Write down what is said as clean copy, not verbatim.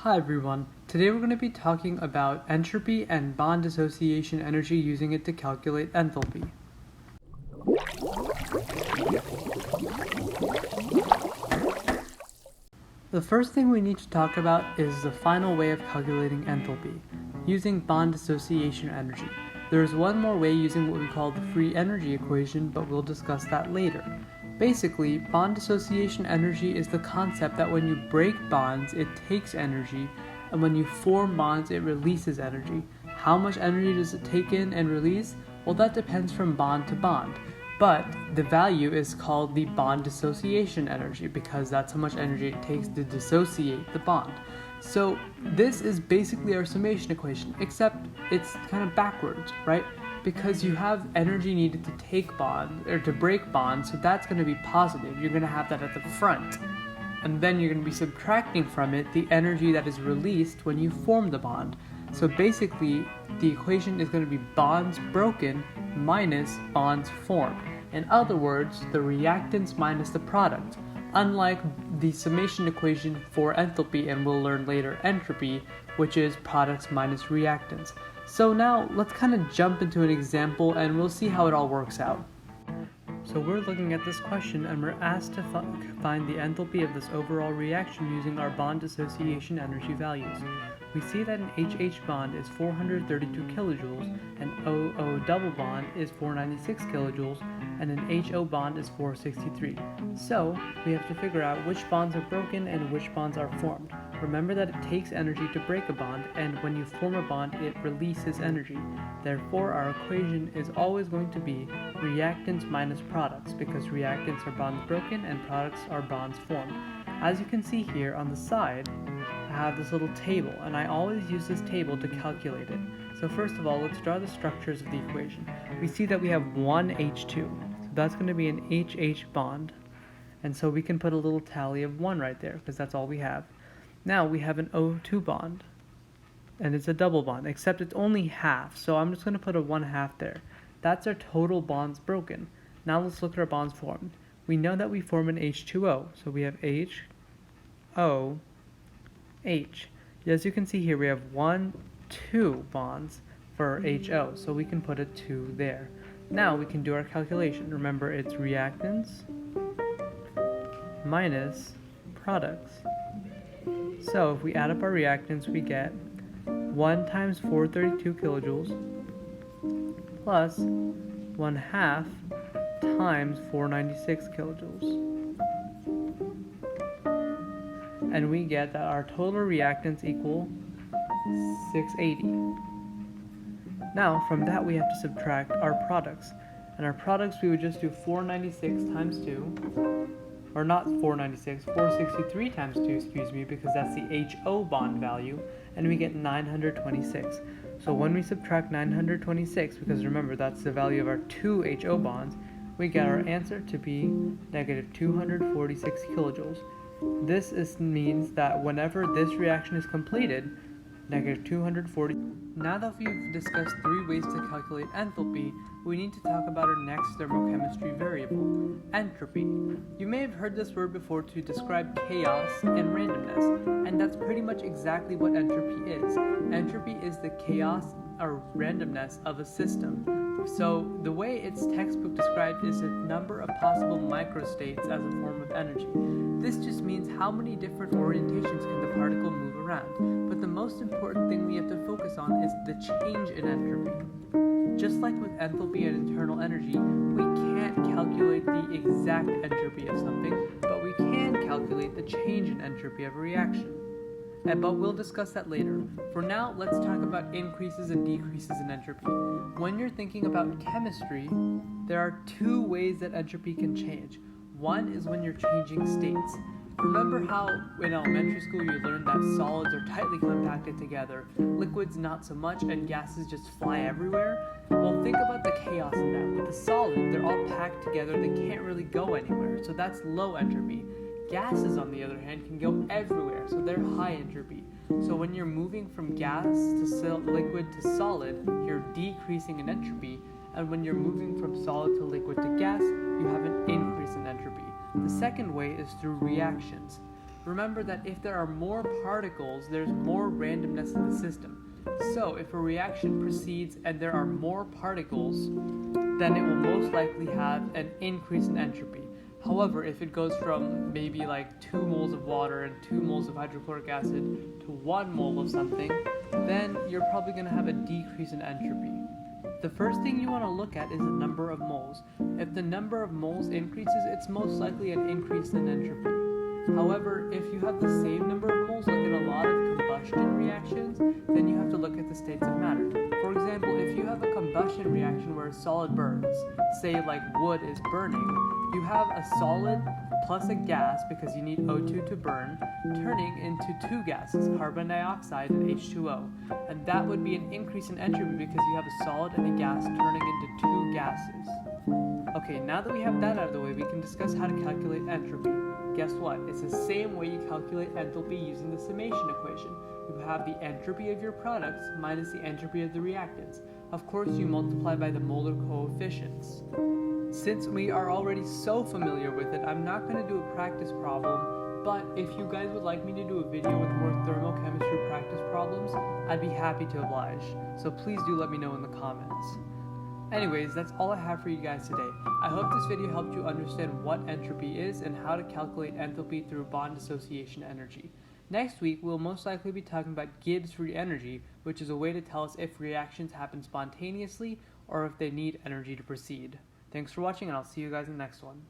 Hi everyone, today we're going to be talking about entropy and bond dissociation energy using it to calculate enthalpy. The first thing we need to talk about is the final way of calculating enthalpy, using bond dissociation energy. There is one more way using what we call the free energy equation, but we'll discuss that later. Basically, bond dissociation energy is the concept that when you break bonds, it takes energy, and when you form bonds, it releases energy. How much energy does it take in and release? Well, that depends from bond to bond. But the value is called the bond dissociation energy because that's how much energy it takes to dissociate the bond. So this is basically our summation equation, except it's kind of backwards, right? Because you have energy needed to take bonds or to break bonds, so that's going to be positive. You're going to have that at the front. And then you're going to be subtracting from it the energy that is released when you form the bond. So basically, the equation is going to be bonds broken minus bonds formed. In other words, the reactants minus the product. Unlike the summation equation for enthalpy, and we'll learn later entropy, which is products minus reactants. So now let's kind of jump into an example and we'll see how it all works out. So we're looking at this question and we're asked to find the enthalpy of this overall reaction using our bond dissociation energy values. We see that an HH bond is 432 kilojoules, an OO double bond is 496 kilojoules, and an HO bond is 463. So we have to figure out which bonds are broken and which bonds are formed. Remember that it takes energy to break a bond, and when you form a bond, it releases energy. Therefore, our equation is always going to be reactants minus products, because reactants are bonds broken and products are bonds formed. As you can see here on the side, I have this little table, and I always use this table to calculate it. So first of all, let's draw the structures of the equation. We see that we have one H2, so that's going to be an HH bond, and so we can put a little tally of 1 right there, because that's all we have. Now we have an O2 bond, and it's a double bond, except it's only half, so I'm just going to put a 1/2 there. That's our total bonds broken. Now let's look at our bonds formed. We know that we form an H2O, so we have H, O, H. As you can see here, we have 1, 2 bonds for HO, so we can put a 2 there. Now we can do our calculation. Remember, it's reactants minus products. So if we add up our reactants, we get 1 times 432 kilojoules plus 1/2 times 496 kilojoules. And we get that our total reactants equal 680. Now from that we have to subtract our products. And our products, we would just do 496 times 2. Or not 496, 463 times 2, excuse me, because that's the HO bond value, and we get 926. So when we subtract 926, because remember that's the value of our 2 HO bonds, we get our answer to be negative 246 kilojoules. This means that whenever this reaction is completed, negative 240. Now that we've discussed 3 ways to calculate enthalpy, we need to talk about our next thermochemistry variable, entropy. You may have heard this word before to describe chaos and randomness, and that's pretty much exactly what entropy is. Entropy is the chaos or randomness of a system. So the way its textbook described is a number of possible microstates as a form of energy. This just means how many different orientations can the particle move around. But the most important thing we have to focus on is the change in entropy. Just like with enthalpy and internal energy, we can't calculate the exact entropy of something, but we can calculate the change in entropy of a reaction. But we'll discuss that later. For now, let's talk about increases and decreases in entropy. When you're thinking about chemistry, there are 2 ways that entropy can change. One is when you're changing states. Remember how in elementary school you learned that solids are tightly compacted together, liquids not so much, and gases just fly everywhere? Well, think about the chaos in that. With the solid, they're all packed together, they can't really go anywhere, so that's low entropy. Gases, on the other hand, can go everywhere, so they're high entropy. So when you're moving from gas to liquid to solid, you're decreasing in entropy, and when you're moving from solid to liquid to gas, you have an increase in entropy. The second way is through reactions. Remember that if there are more particles, there's more randomness in the system. So if a reaction proceeds and there are more particles, then it will most likely have an increase in entropy. However, if it goes from maybe like 2 moles of water and 2 moles of hydrochloric acid to 1 mole of something, then you're probably going to have a decrease in entropy. The first thing you want to look at is the number of moles. If the number of moles increases, it's most likely an increase in entropy. However, if you have the same number of moles, like in a lot of combustion reactions, then you have to look at the states of matter. For example, if you have a combustion reaction where a solid burns, say like wood is burning, you have a solid plus a gas, because you need O2 to burn, turning into 2 gases, carbon dioxide and H2O. And that would be an increase in entropy because you have a solid and a gas turning into 2 gases. Okay, now that we have that out of the way, we can discuss how to calculate entropy. Guess what? It's the same way you calculate enthalpy using the summation equation. You have the entropy of your products minus the entropy of the reactants. Of course, you multiply by the molar coefficients. Since we are already so familiar with it, I'm not going to do a practice problem, but if you guys would like me to do a video with more thermochemistry practice problems, I'd be happy to oblige. So please do let me know in the comments. Anyways, that's all I have for you guys today. I hope this video helped you understand what entropy is and how to calculate enthalpy through Bond Dissociation Energy. Next week, we'll most likely be talking about Gibbs free energy, which is a way to tell us if reactions happen spontaneously or if they need energy to proceed. Thanks for watching, and I'll see you guys in the next one.